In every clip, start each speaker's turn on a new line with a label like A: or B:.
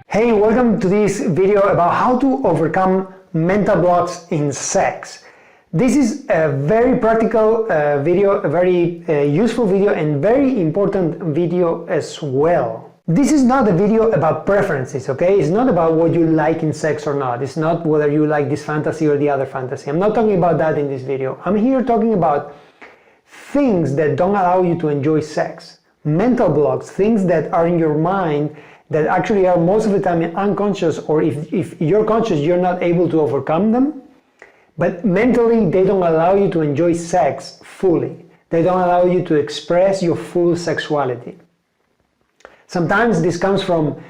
A: Hey, welcome to this video about how to overcome mental blocks in sex. This is a very practical video, a very useful video, and very important video as well. This is not a video about preferences, okay? It's not about what you like in sex or not. It's not whether you like this fantasy or the other fantasy. I'm not talking about that in this video. I'm here talking about things that don't allow you to enjoy sex. Mental blocks, things that are in your mind that actually are most of the time unconscious, or if you're conscious, you're not able to overcome them. But mentally, they don't allow you to enjoy sex fully. They don't allow you to express your full sexuality. Sometimes this comes from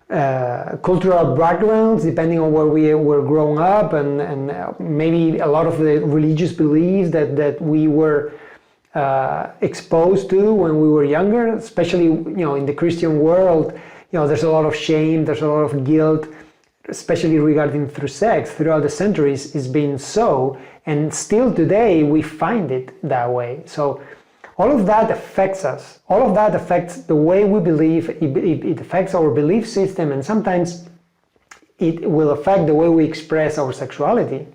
A: cultural backgrounds, depending on where we were growing up, and maybe a lot of the religious beliefs that we were exposed to when we were younger, especially in the Christian world. There's a lot of shame, there's a lot of guilt, especially regarding through sex. Throughout the centuries, it's been so, and still today we find it that way. So all of that affects us. All of that affects the way we believe. It affects our belief system, and sometimes it will affect the way we express our sexuality.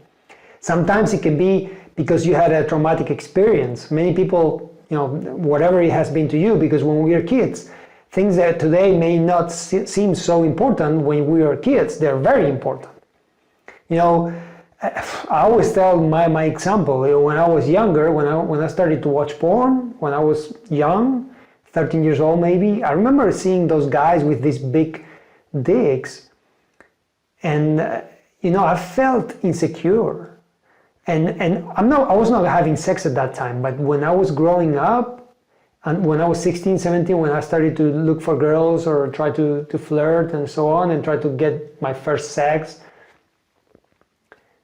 A: Sometimes it can be because you had a traumatic experience. Many people, whatever it has been to you, because when we are kids, things that today may not seem so important, when we were kids, they're very important. I always tell my example. When I was younger, when I started to watch porn, when I was young, 13 years old maybe, I remember seeing those guys with these big dicks, and I felt insecure. And I was not having sex at that time, but when I was growing up, and when I was 16, 17, when I started to look for girls or try to flirt and so on, and try to get my first sex,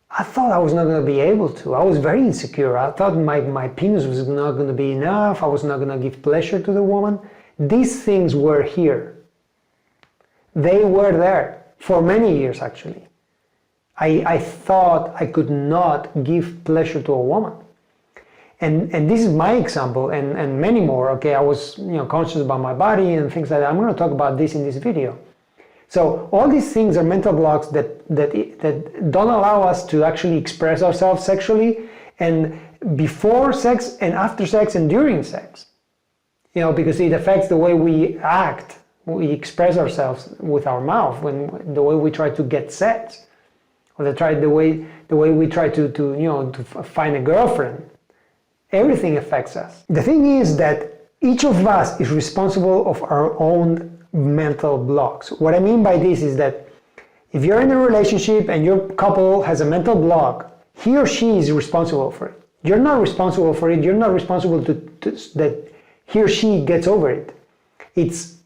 A: I thought I was not going to be able to. I was very insecure. I thought my penis was not going to be enough. I was not going to give pleasure to the woman. These things were here. They were there for many years, actually. I thought I could not give pleasure to a woman. And this is my example, and many more. Okay, I was conscious about my body and things like that. I'm going to talk about this in this video. So all these things are mental blocks that don't allow us to actually express ourselves sexually, and before sex and after sex and during sex. Because it affects the way we act, we express ourselves with our mouth, the way we try to get sex, or the way we try to find a girlfriend. Everything affects us. The thing is that each of us is responsible of our own mental blocks. What I mean by this is that if you're in a relationship and your couple has a mental block, he or she is responsible for it. You're not responsible for it. You're not responsible that he or she gets over it. It's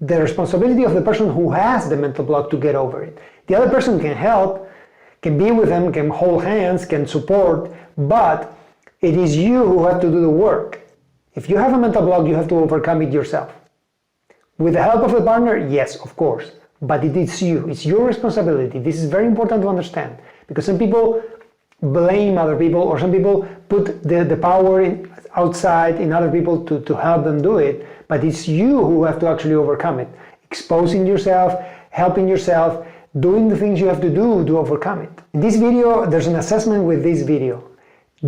A: the responsibility of the person who has the mental block to get over it. The other person can help, can be with them, can hold hands, can support, but it is you who have to do the work. If you have a mental block, you have to overcome it yourself. With the help of the partner, yes, of course, but it is you. It's your responsibility. This is very important to understand, because some people blame other people, or some people put the power outside in other people to help them do it, but it's you who have to actually overcome it. Exposing yourself, helping yourself, doing the things you have to do to overcome it. In this video, there's an assessment with this video.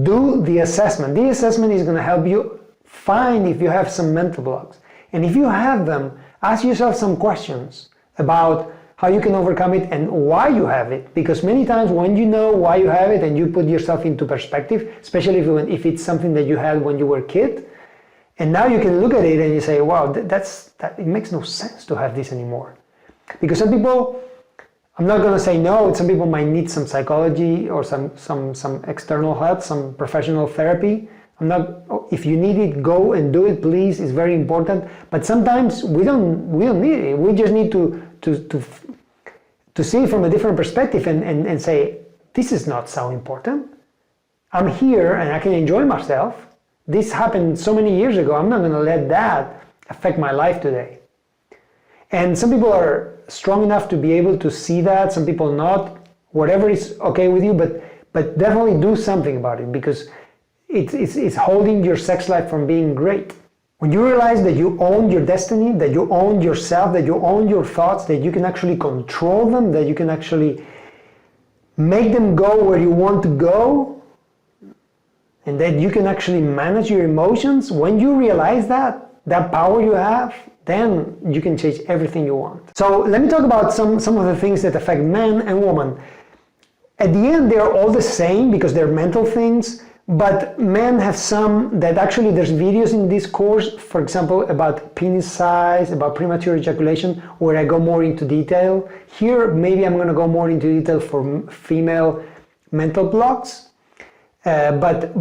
A: Do the assessment. The assessment is going to help you find if you have some mental blocks. And if you have them, ask yourself some questions about how you can overcome it and why you have it. Because many times when you know why you have it and you put yourself into perspective, especially if it's something that you had when you were a kid, and now you can look at it and you say, wow, it makes no sense to have this anymore. Because some people, I'm not going to say no, some people might need some psychology or some external help, some professional therapy. If you need it, go and do it, please. It's very important. But sometimes we don't need it. We just need to see it from a different perspective and say, this is not so important. I'm here and I can enjoy myself. This happened so many years ago. I'm not going to let that affect my life today. And some people are strong enough to be able to see that, some people not. Whatever is okay with you, but definitely do something about it, because it's holding your sex life from being great. When you realize that you own your destiny, that you own yourself, that you own your thoughts, that you can actually control them, that you can actually make them go where you want to go, and that you can actually manage your emotions, when you realize that power you have, then you can change everything you want. So let me talk about some of the things that affect men and women. At the end, they're all the same because they're mental things, but men have some that actually there's videos in this course, for example, about penis size, about premature ejaculation, where I go more into detail. Here, maybe I'm going to go more into detail for female mental blocks, but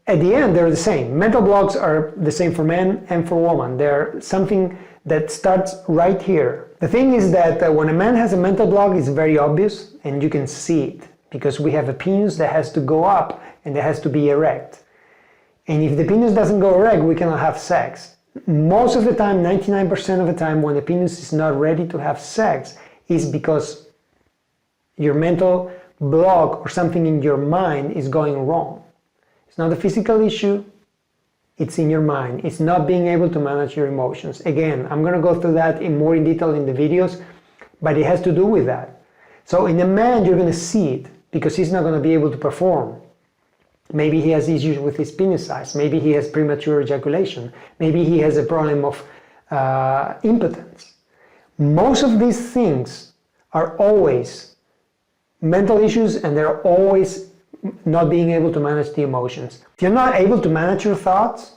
A: at the end, they're the same. Mental blocks are the same for men and for women. They're something that starts right here. The thing is that when a man has a mental block, it's very obvious and you can see it because we have a penis that has to go up and it has to be erect. And if the penis doesn't go erect, we cannot have sex. Most of the time, 99% of the time, when the penis is not ready to have sex, is because your mental block or something in your mind is going wrong. It's not a physical issue, it's in your mind. It's not being able to manage your emotions. Again, I'm going to go through that more in detail in the videos, but it has to do with that. So in a man, you're going to see it because he's not going to be able to perform. Maybe he has issues with his penis size. Maybe he has premature ejaculation. Maybe he has a problem of impotence. Most of these things are always mental issues and they're always not being able to manage the emotions. If you're not able to manage your thoughts,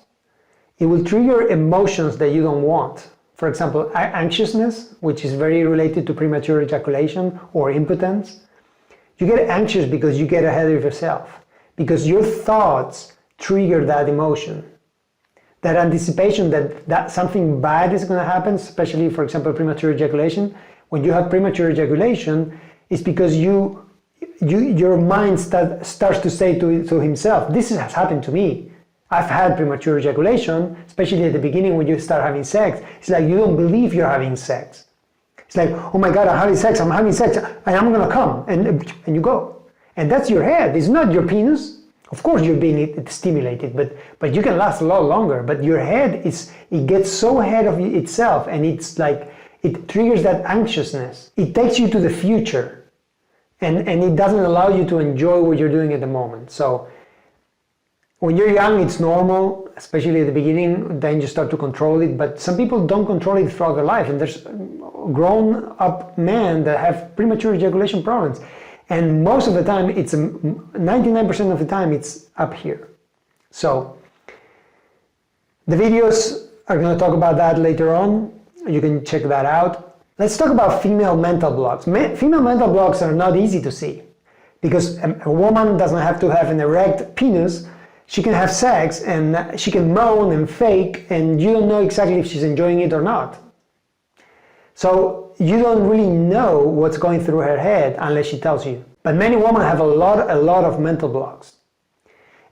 A: it will trigger emotions that you don't want. For example, anxiousness, which is very related to premature ejaculation or impotence. You get anxious because you get ahead of yourself, because your thoughts trigger that emotion. That anticipation that something bad is going to happen, especially, for example, premature ejaculation. When you have premature ejaculation, it's because your mind starts to say to himself, this has happened to me. I've had premature ejaculation, especially at the beginning when you start having sex. It's like you don't believe you're having sex. It's like, oh my God, I'm having sex, and I'm going to come, and you go. And that's your head, it's not your penis. Of course you're being stimulated, but you can last a lot longer. But your head, it gets so ahead of itself, and it's like, it triggers that anxiousness. It takes you to the future. And it doesn't allow you to enjoy what you're doing at the moment. So when you're young, it's normal, especially at the beginning, then you start to control it. But some people don't control it throughout their life. And there's grown-up men that have premature ejaculation problems. And most of the time, 99% of the time, it's up here. So the videos are going to talk about that later on. You can check that out. Let's talk about female mental blocks. Female mental blocks are not easy to see because a woman doesn't have to have an erect penis. She can have sex and she can moan and fake and you don't know exactly if she's enjoying it or not. So you don't really know what's going through her head unless she tells you. But many women have a lot of mental blocks.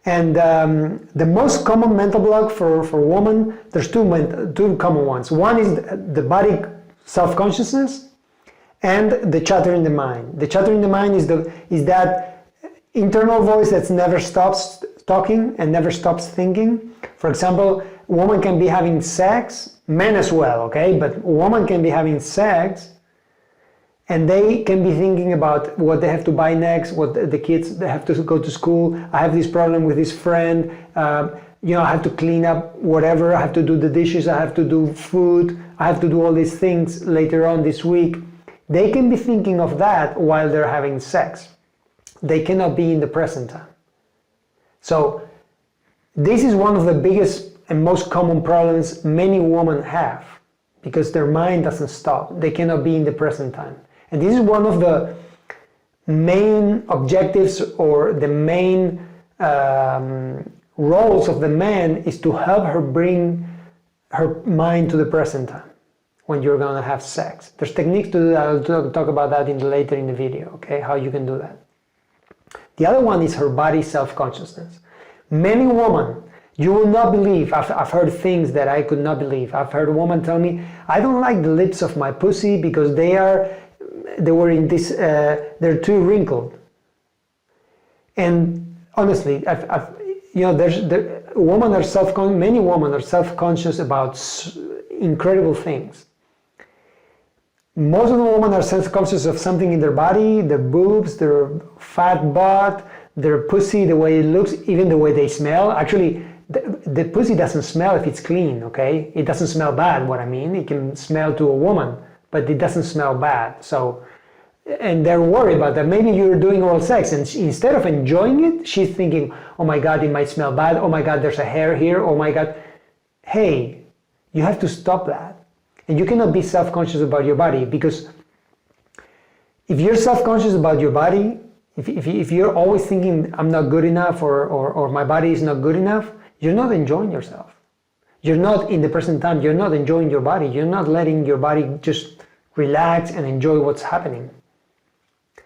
A: And the most common mental block for women, there's two common ones. One is the body self-consciousness and the chatter in the mind. The chatter in the mind is that internal voice that never stops talking and never stops thinking. For example, a woman can be having sex, men as well, okay? But a woman can be having sex and they can be thinking about what they have to buy next, what the kids, they have to go to school. I have this problem with this friend. I have to clean up whatever, I have to do the dishes, I have to do food, I have to do all these things later on this week. They can be thinking of that while they're having sex. They cannot be in the present time. So this is one of the biggest and most common problems many women have because their mind doesn't stop. They cannot be in the present time. And this is one of the main objectives or the main roles of the man is to help her bring her mind to the present time when you're going to have sex. There's techniques to do that. I'll talk about that later in the video, okay, how you can do that. The other one is her body self-consciousness. Many women, you will not believe, I've heard things that I could not believe. I've heard a woman tell me, I don't like the lips of my pussy because they're too wrinkled. And honestly, many women are self-conscious about incredible things. Most of the women are self-conscious of something in their body, their boobs, their fat butt, their pussy, the way it looks, even the way they smell. Actually, the pussy doesn't smell if it's clean, okay? It doesn't smell bad, what I mean. It can smell to a woman, but it doesn't smell bad. So, and they're worried about that. Maybe you're doing oral sex, and instead of enjoying it, she's thinking, oh my God, it might smell bad. Oh my God, there's a hair here. Oh my God. Hey, you have to stop that. And you cannot be self-conscious about your body, because if you're self-conscious about your body, if you're always thinking I'm not good enough or my body is not good enough, you're not enjoying yourself. You're not in the present time, you're not enjoying your body. You're not letting your body just relax and enjoy what's happening.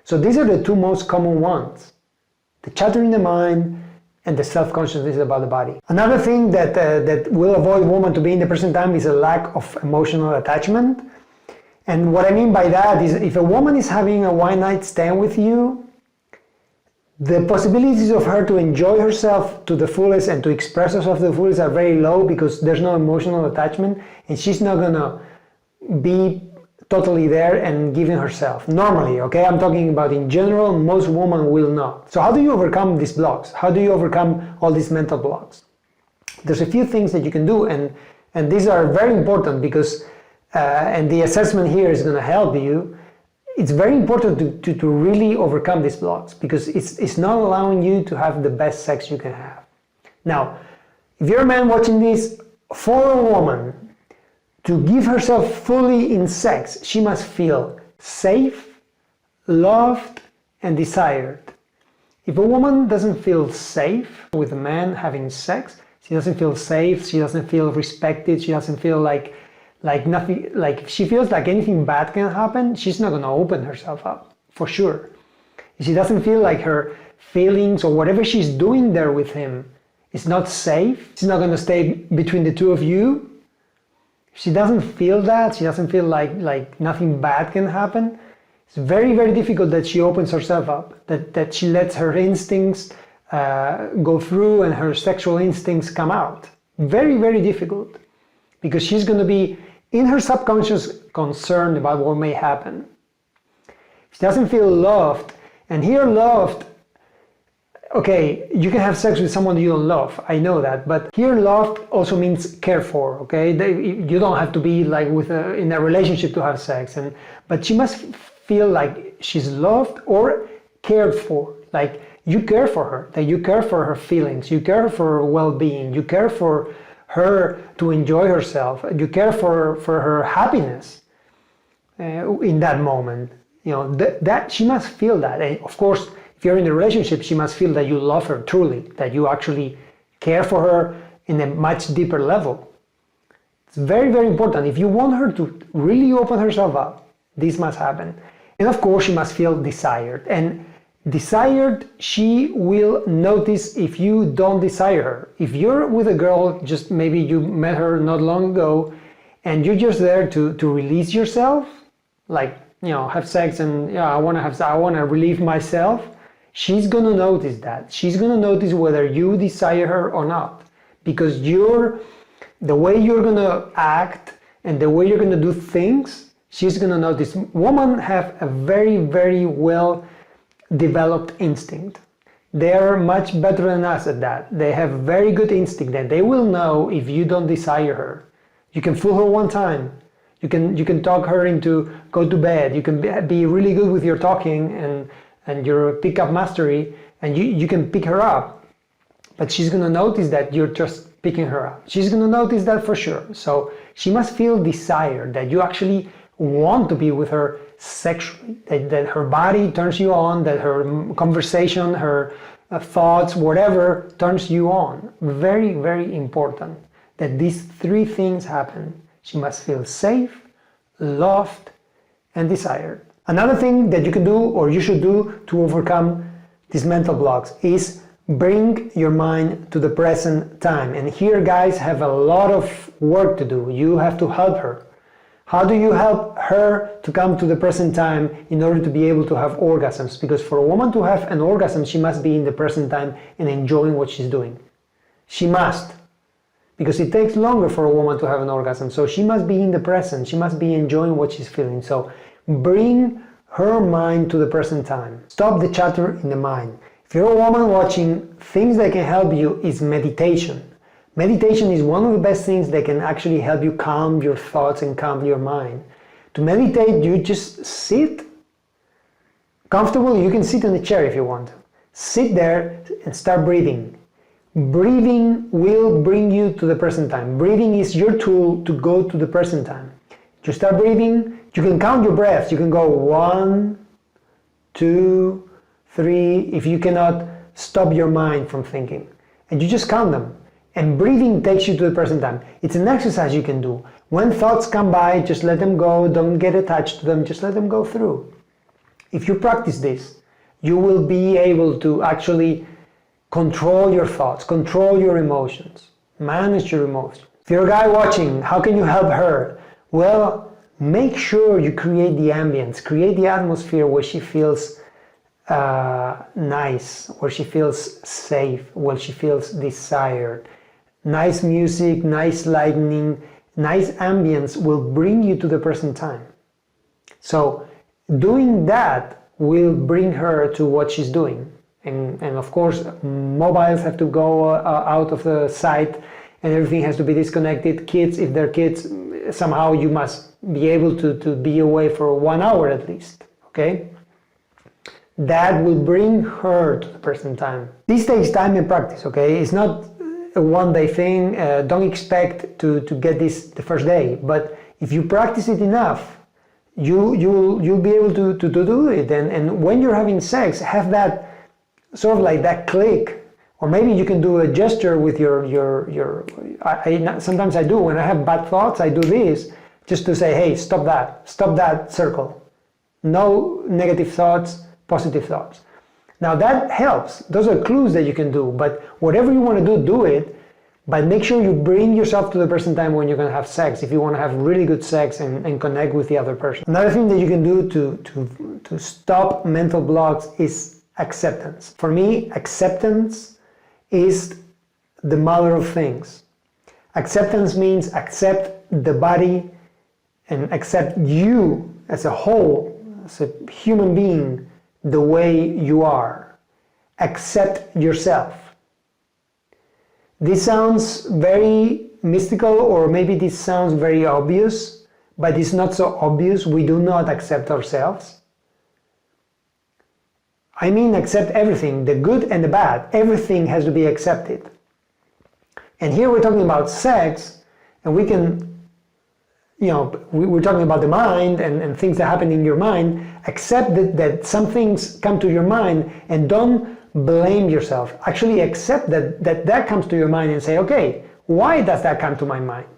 A: So these are the two most common ones: the chatter in the mind and the self-consciousness about the body. Another thing that will avoid women to be in the present time is a lack of emotional attachment. And what I mean by that is, if a woman is having a one-night stand with you, the possibilities of her to enjoy herself to the fullest and to express herself to the fullest are very low, because there's no emotional attachment, and she's not gonna be totally there and giving herself. Normally, okay, I'm talking about in general, most women will not. So how do you overcome these blocks? How do you overcome all these mental blocks? There's a few things that you can do, and these are very important, because, and the assessment here is gonna help you. It's very important to really overcome these blocks, because it's not allowing you to have the best sex you can have. Now, if you're a man watching this, for a woman to give herself fully in sex, she must feel safe, loved, and desired. If a woman doesn't feel safe with a man having sex, she doesn't feel safe, she doesn't feel respected, she doesn't feel like nothing, like if she feels like anything bad can happen, she's not going to open herself up, for sure. If she doesn't feel like her feelings or whatever she's doing there with him is not safe, she's not going to stay between the two of you. If she doesn't feel that, she doesn't feel like nothing bad can happen, it's very, very difficult that she opens herself up, that she lets her instincts go through and her sexual instincts come out. Very, very difficult, because she's going to be in her subconscious concerned about what may happen. She doesn't feel loved, and here loved, okay, you can have sex with someone you don't love, I know that, but here loved also means cared for, okay? You don't have to be like in a relationship to have sex, but she must feel like she's loved or cared for, like you care for her, that you care for her feelings, you care for her well-being, you care for her to enjoy herself, you care for her happiness in that moment. You know, that she must feel that. And of course, if you're in a relationship, she must feel that you love her truly, that you actually care for her in a much deeper level. It's very, very important. If you want her to really open herself up, this must happen. And of course, she must feel desired. And desired, she will notice if you don't desire her. If you're with a girl, just maybe you met her not long ago, and you're just there to release yourself, like, you know, have sex and yeah, I want to relieve myself, she's going to notice that. She's going to notice whether you desire her or not, because the way you're going to act and the way you're going to do things, she's going to notice. Women have a very, very well developed instinct. They are much better than us at that. They have very good instinct, and they will know if you don't desire her. You can fool her one time. You can talk her into go to bed. You can be really good with your talking and your pickup mastery, and you can pick her up. But she's going to notice that you're just picking her up. She's going to notice that for sure. So she must feel desired, that you actually want to be with her sexually, that her body turns you on, that her conversation, her thoughts, whatever turns you on. Very, very important that these three things happen. She must feel safe, loved, and desired. Another thing that you can do, or you should do, to overcome these mental blocks is bring your mind to the present time. And here, guys, have a lot of work to do. You have to help her. How do you help her to come to the present time in order to be able to have orgasms? Because for a woman to have an orgasm, she must be in the present time and enjoying what she's doing. She must. Because it takes longer for a woman to have an orgasm. So she must be in the present. She must be enjoying what she's feeling. So bring her mind to the present time. Stop the chatter in the mind. If you're a woman watching, things that can help you is meditation. Meditation is one of the best things that can actually help you calm your thoughts and calm your mind. To meditate, you just sit comfortably. You can sit in a chair if you want to. Sit there and start breathing. Breathing will bring you to the present time. Breathing is your tool to go to the present time. You start breathing, you can count your breaths. You can go 1, 2, 3, if you cannot stop your mind from thinking. And you just count them. And breathing takes you to the present time. It's an exercise you can do. When thoughts come by, just let them go. Don't get attached to them. Just let them go through. If you practice this, you will be able to actually control your thoughts, control your emotions, manage your emotions. If you're a guy watching, how can you help her? Well, make sure you create the ambience, create the atmosphere where she feels nice, where she feels safe, where she feels desired. Nice music, nice lighting, nice ambience will bring you to the present time. So doing that will bring her to what she's doing. And of course, mobiles have to go out of the sight and everything has to be disconnected. Kids, if they're kids, somehow you must be able to be away for 1 hour at least, okay? That will bring her to the present time. This takes time and practice, okay? It's not a one-day thing. Don't expect to get this the first day, but if you practice it enough, you'll be able to do it. And when you're having sex, have that sort of like that click, or maybe you can do a gesture with sometimes I do, when I have bad thoughts, I do this, just to say, hey, stop that circle. No negative thoughts, positive thoughts. Now that helps. Those are clues that you can do, but whatever you want to do, do it, but make sure you bring yourself to the present time when you're going to have sex, if you want to have really good sex and connect with the other person. Another thing that you can do to stop mental blocks is acceptance. For me, acceptance is the mother of things. Acceptance means accept the body and accept you as a whole, as a human being, the way you are. Accept yourself. This sounds very mystical, or maybe this sounds very obvious, but it's not so obvious. We do not accept ourselves. I mean, accept everything, the good and the bad. Everything has to be accepted. And here we're talking about sex, and we can, we're talking about the mind and things that happen in your mind. Accept that some things come to your mind, and don't blame yourself. Actually accept that comes to your mind and say, okay, why does that come to my mind?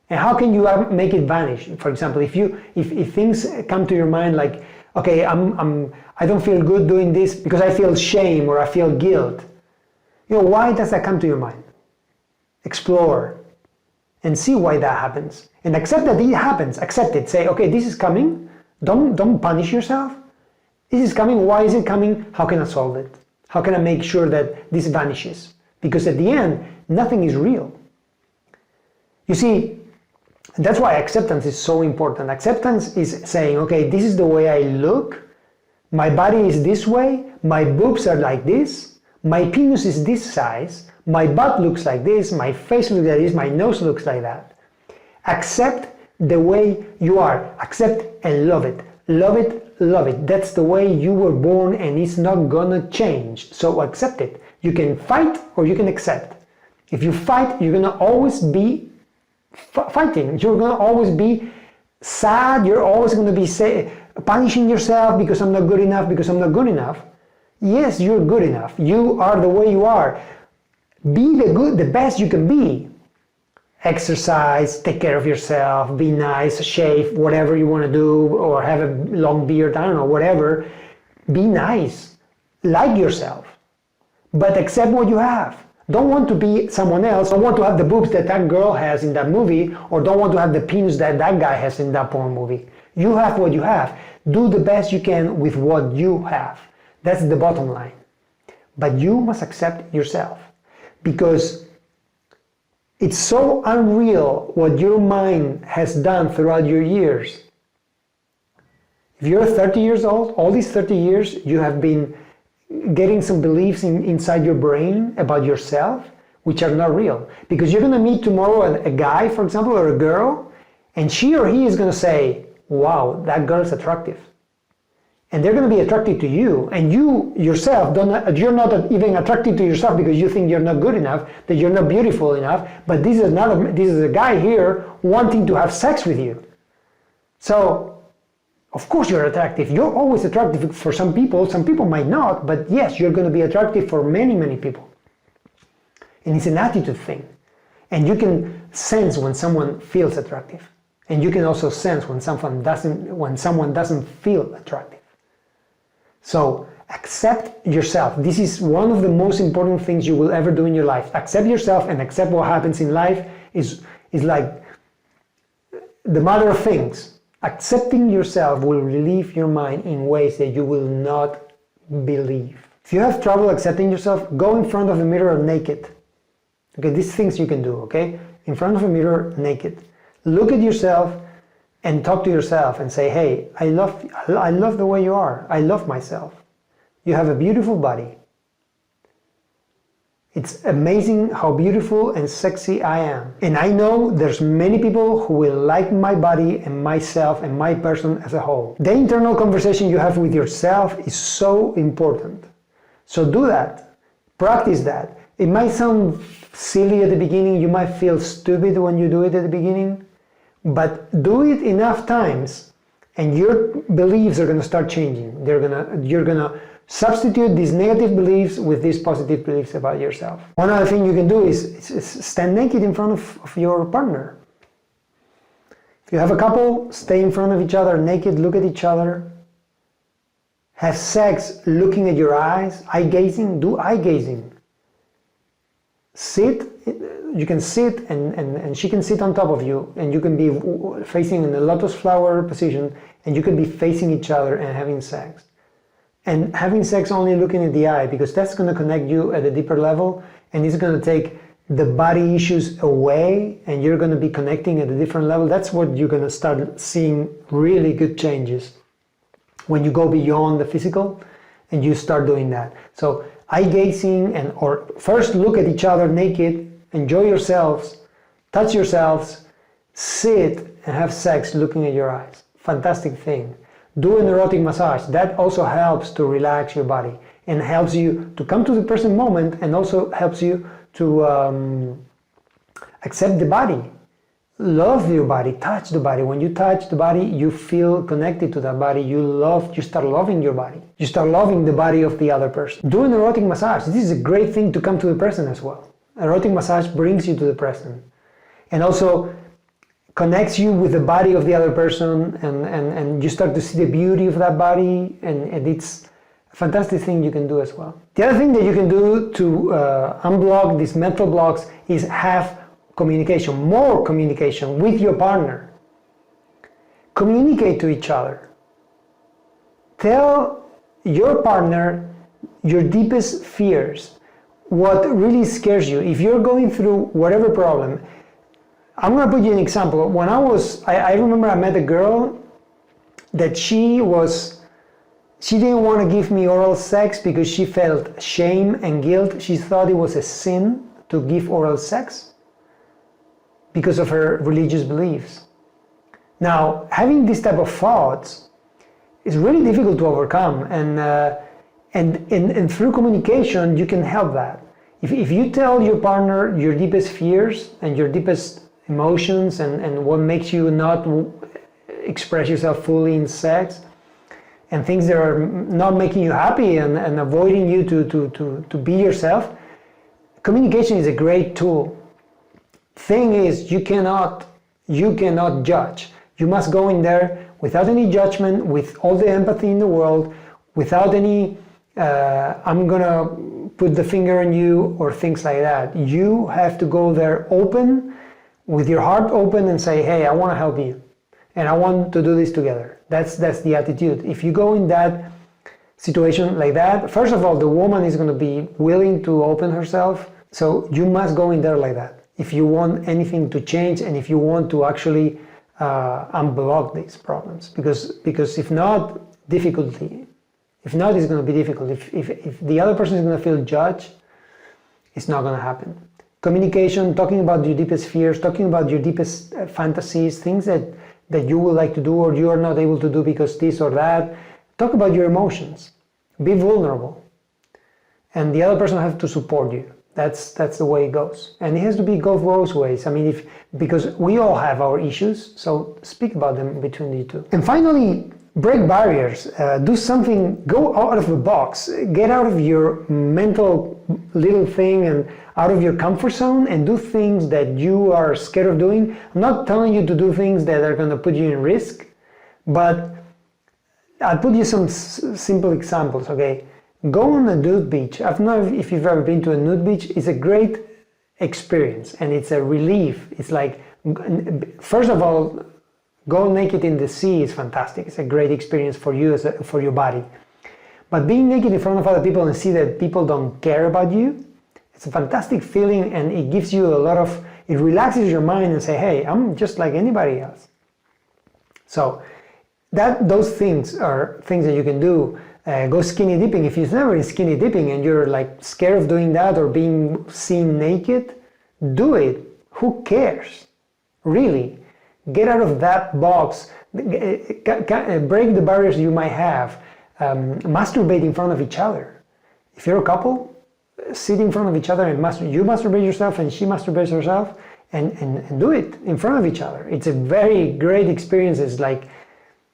A: And how can you make it vanish? For example, if things come to your mind like, okay, I don't feel good doing this because I feel shame or I feel guilt. Why does that come to your mind? Explore and see why that happens. And accept that it happens. Accept it. Say, okay, this is coming. Don't punish yourself. This is coming. Why is it coming? How can I solve it? How can I make sure that this vanishes? Because at the end, nothing is real. You see, that's why acceptance is so important. Acceptance is saying, okay, this is the way I look. My body is this way. My boobs are like this. My penis is this size. My butt looks like this. My face looks like this. My nose looks like that. Accept the way you are. Accept and love it. Love it, love it. That's the way you were born, and it's not gonna change. So accept it. You can fight or you can accept. If you fight, you're gonna always be fighting. You're gonna always be sad.'re always gonna be punishing yourself because I'm not good enough, because I'm not good enough. Yes, you're good enough. You are the way you are. Be the best you can be. Exercise, take care of yourself, be nice, shave, whatever you want to do, or have a long beard, I don't know, whatever. Be nice. Like yourself. But accept what you have. Don't want to be someone else. Don't want to have the boobs that girl has in that movie, or don't want to have the penis that guy has in that porn movie. You have what you have. Do the best you can with what you have. That's the bottom line. But you must accept yourself. Because It's so unreal what your mind has done throughout your years. If you're 30 years old, all these 30 years, you have been getting some beliefs inside your brain about yourself, which are not real. Because you're going to meet tomorrow a guy, for example, or a girl, and she or he is going to say, wow, that girl's attractive. And they're going to be attracted to you, and you yourself, you're not even attracted to yourself because you think you're not good enough, that you're not beautiful enough, but this is a guy here wanting to have sex with you. So, of course you're attractive. You're always attractive for some people might not, but yes, you're going to be attractive for many, many people. And it's an attitude thing. And you can sense when someone feels attractive. And you can also sense when someone doesn't feel attractive. So accept yourself. This is one of the most important things you will ever do in your life. Accept yourself and accept what happens in life is like the mother of things. Accepting yourself will relieve your mind in ways that you will not believe. If you have trouble accepting yourself, go in front of the mirror naked. Okay, these things you can do, okay? In front of a mirror naked. Look at yourself and talk to yourself and say, hey, I love the way you are. I love myself. You have a beautiful body. It's amazing how beautiful and sexy I am. And I know there's many people who will like my body and myself and my person as a whole. The internal conversation you have with yourself is so important. So do that. Practice that. It might sound silly at the beginning. You might feel stupid when you do it at the beginning. But do it enough times and your beliefs are going to start changing. You're going to substitute these negative beliefs with these positive beliefs about yourself. One other thing you can do is stand naked in front of your partner. If you have a couple, stay in front of each other naked, look at each other. Have sex looking at your eyes, eye gazing, do eye gazing. Sit, you can sit and she can sit on top of you and you can be facing in the lotus flower position and you can be facing each other and having sex. And having sex only looking at the eye, because that's going to connect you at a deeper level and it's going to take the body issues away and you're going to be connecting at a different level. That's what you're going to start seeing really good changes when you go beyond the physical and you start doing that. So eye gazing or first look at each other naked, enjoy yourselves, touch yourselves, sit and have sex looking at your eyes. Fantastic thing. Do an erotic massage. That also helps to relax your body and helps you to come to the present moment and also helps you to accept the body. Love your body, touch the body. When you touch the body, you feel connected to that body. You start loving your body. You start loving the body of the other person. Do an erotic massage. This is a great thing to come to the present as well. Erotic massage brings you to the present and also connects you with the body of the other person and you start to see the beauty of that body and it's a fantastic thing you can do as well. The other thing that you can do to unblock these mental blocks is have communication, more communication with your partner. Communicate to each other. Tell your partner your deepest fears, what really scares you. If you're going through whatever problem, I'm going to put you an example. When I remember I met a girl that she didn't want to give me oral sex because she felt shame and guilt. She thought it was a sin to give oral sex because of her religious beliefs. Now, having this type of thoughts is really difficult to overcome, and through communication you can help that. If you tell your partner your deepest fears and your deepest emotions and what makes you not express yourself fully in sex and things that are not making you happy and avoiding you to be yourself, communication is a great tool. Thing is, you cannot judge. You must go in there without any judgment, with all the empathy in the world, without any I'm gonna put the finger on you or things like that. You have to go there open, with your heart open and say, hey, I want to help you and I want to do this together. That's the attitude. If you go in that situation like that, first of all, the woman is going to be willing to open herself. So you must go in there like that. if you want anything to change and if you want to actually unblock these problems. Because if not, difficulty. If not, it's going to be difficult. If the other person is going to feel judged, it's not going to happen. Communication, talking about your deepest fears, talking about your deepest fantasies, things that you would like to do or you are not able to do because this or that. Talk about your emotions. Be vulnerable. And the other person has to support you. That's the way it goes. And it has to go both ways. I mean, because we all have our issues, so speak about them between you two. And finally, break barriers. Do something, go out of the box. Get out of your mental little thing and out of your comfort zone and do things that you are scared of doing. I'm not telling you to do things that are going to put you in risk, but I'll put you some simple examples, okay? Go on a nude beach. I don't know if you've ever been to a nude beach. It's a great experience and it's a relief. It's like, first of all, go naked in the sea is fantastic. It's a great experience for you, for your body. But being naked in front of other people and see that people don't care about you, it's a fantastic feeling and it gives you it relaxes your mind and say, hey, I'm just like anybody else. So those things are things that you can do. Go skinny dipping. If you've never been skinny dipping and you're like scared of doing that or being seen naked, do it. Who cares? Really. Get out of that box. Break the barriers you might have. Masturbate in front of each other. If you're a couple, sit in front of each other and you masturbate yourself and she masturbates herself and do it in front of each other. It's a very great experience. It's like,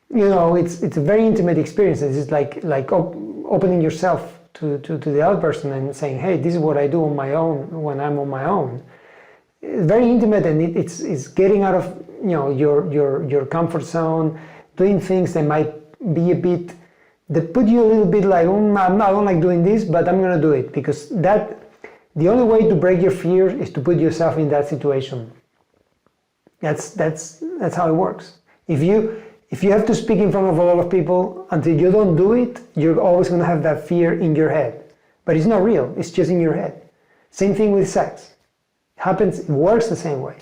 A: it's a very intimate experience. It's like opening yourself to the other person and saying, hey, this is what I do on my own when I'm on my own. It's very intimate and it's getting out of your comfort zone, doing things that might be that put you a little bit like, I don't like doing this, but I'm gonna do it because the only way to break your fear is to put yourself in that situation. That's how it works. If you have to speak in front of a lot of people, until you don't do it, you're always going to have that fear in your head. But it's not real, it's just in your head. Same thing with sex. It works the same way.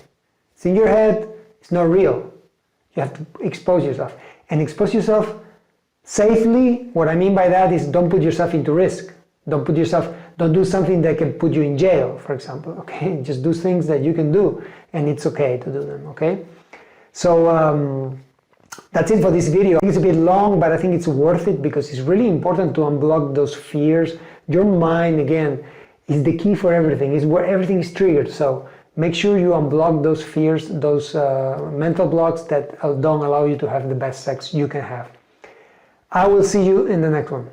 A: It's in your head, it's not real. You have to expose yourself. And expose yourself safely. What I mean by that is don't put yourself into risk. Don't do something that can put you in jail, for example, okay? Just do things that you can do, and it's okay to do them, okay? So, that's it for this video. I think it's a bit long, but I think it's worth it because it's really important to unblock those fears. Your mind, again, is the key for everything. It's where everything is triggered. So make sure you unblock those fears, those mental blocks that don't allow you to have the best sex you can have. I will see you in the next one.